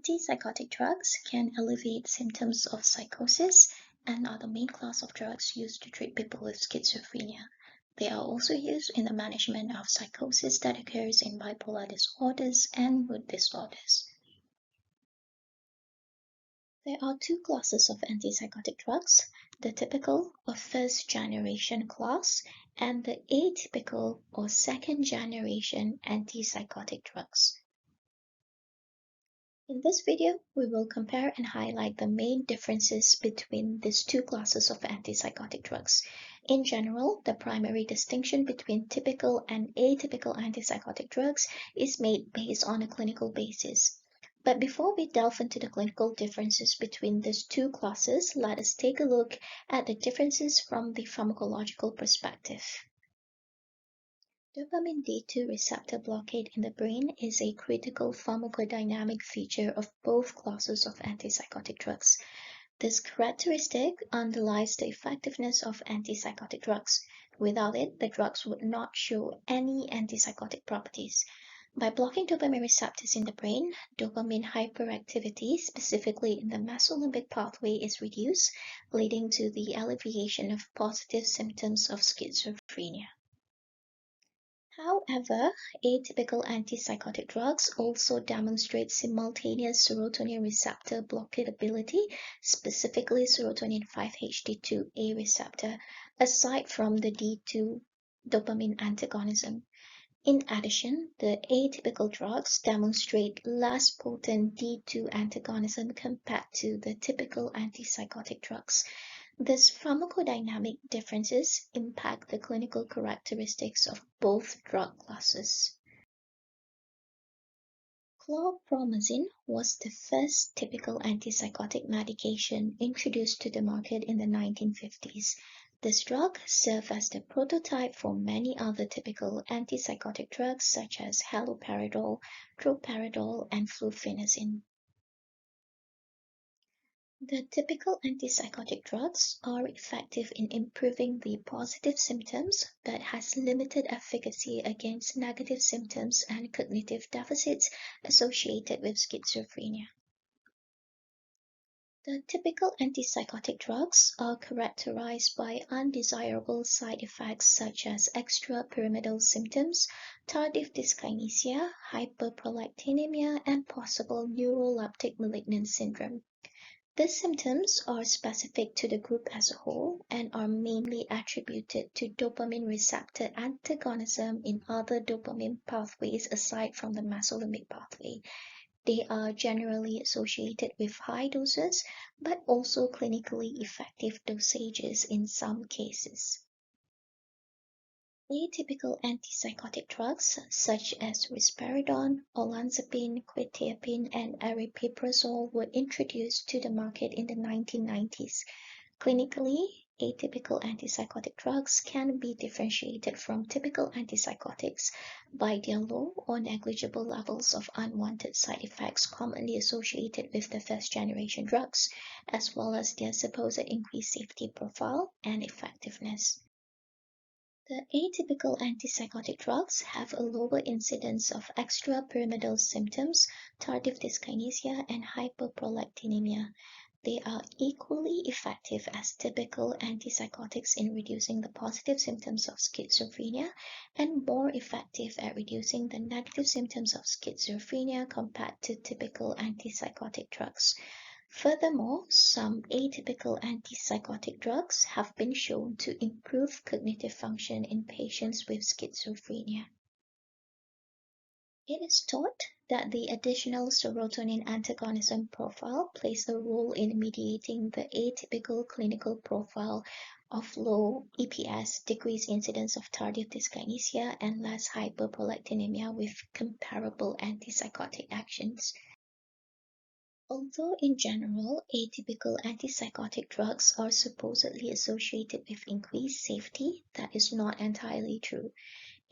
Antipsychotic drugs can alleviate symptoms of psychosis and are the main class of drugs used to treat people with schizophrenia. They are also used in the management of psychosis that occurs in bipolar disorders and mood disorders. There are two classes of antipsychotic drugs, the typical or first-generation class and the atypical or second-generation antipsychotic drugs. In this video, we will compare and highlight the main differences between these two classes of antipsychotic drugs. In general, the primary distinction between typical and atypical antipsychotic drugs is made based on a clinical basis. But before we delve into the clinical differences between these two classes, let us take a look at the differences from the pharmacological perspective. Dopamine D2 receptor blockade in the brain is a critical pharmacodynamic feature of both classes of antipsychotic drugs. This characteristic underlies the effectiveness of antipsychotic drugs. Without it, the drugs would not show any antipsychotic properties. By blocking dopamine receptors in the brain, dopamine hyperactivity, specifically in the mesolimbic pathway, is reduced, leading to the alleviation of positive symptoms of schizophrenia. However, atypical antipsychotic drugs also demonstrate simultaneous serotonin receptor blockadability, specifically serotonin 5-HT2A receptor, aside from the D2 dopamine antagonism. In addition, the atypical drugs demonstrate less potent D2 antagonism compared to the typical antipsychotic drugs. These pharmacodynamic differences impact the clinical characteristics of both drug classes. Chlorpromazine was the first typical antipsychotic medication introduced to the market in the 1950s. This drug served as the prototype for many other typical antipsychotic drugs such as haloperidol, droperidol, and fluphenazine. The typical antipsychotic drugs are effective in improving the positive symptoms but has limited efficacy against negative symptoms and cognitive deficits associated with schizophrenia. The typical antipsychotic drugs are characterized by undesirable side effects such as extrapyramidal symptoms, tardive dyskinesia, hyperprolactinemia, and possible neuroleptic malignant syndrome. These symptoms are specific to the group as a whole and are mainly attributed to dopamine receptor antagonism in other dopamine pathways aside from the mesolimbic pathway. They are generally associated with high doses, but also clinically effective dosages in some cases. Atypical antipsychotic drugs such as risperidone, olanzapine, quetiapine, and aripiprazole were introduced to the market in the 1990s. Clinically, atypical antipsychotic drugs can be differentiated from typical antipsychotics by their low or negligible levels of unwanted side effects commonly associated with the first-generation drugs, as well as their supposed increased safety profile and effectiveness. The atypical antipsychotic drugs have a lower incidence of extrapyramidal symptoms, tardive dyskinesia, and hyperprolactinemia. They are equally effective as typical antipsychotics in reducing the positive symptoms of schizophrenia and more effective at reducing the negative symptoms of schizophrenia compared to typical antipsychotic drugs. Furthermore, some atypical antipsychotic drugs have been shown to improve cognitive function in patients with schizophrenia. It is thought that the additional serotonin antagonism profile plays a role in mediating the atypical clinical profile of low EPS, decreased incidence of tardive dyskinesia, and less hyperprolactinemia with comparable antipsychotic actions. Although in general, atypical antipsychotic drugs are supposedly associated with increased safety, that is not entirely true.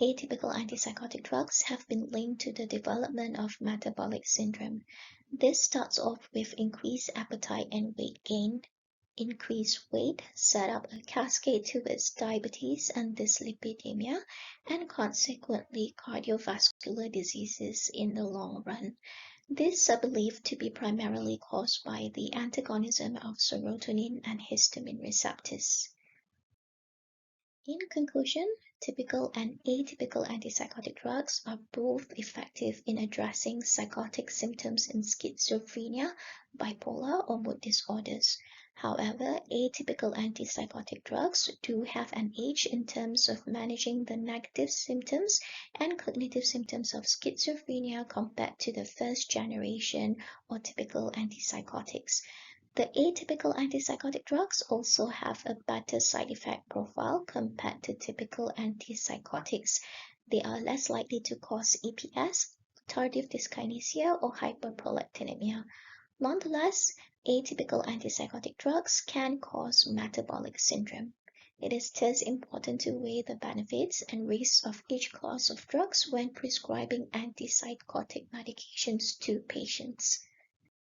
Atypical antipsychotic drugs have been linked to the development of metabolic syndrome. This starts off with increased appetite and weight gain. increase weight, set up a cascade towards diabetes and dyslipidemia, and consequently cardiovascular diseases in the long run. These are believed to be primarily caused by the antagonism of serotonin and histamine receptors. In conclusion, typical and atypical antipsychotic drugs are both effective in addressing psychotic symptoms in schizophrenia, bipolar, or mood disorders. However, atypical antipsychotic drugs do have an edge in terms of managing the negative symptoms and cognitive symptoms of schizophrenia compared to the first generation or typical antipsychotics. The atypical antipsychotic drugs also have a better side effect profile compared to typical antipsychotics. They are less likely to cause EPS, tardive dyskinesia, or hyperprolactinemia. Nonetheless, atypical antipsychotic drugs can cause metabolic syndrome. It is thus important to weigh the benefits and risks of each class of drugs when prescribing antipsychotic medications to patients.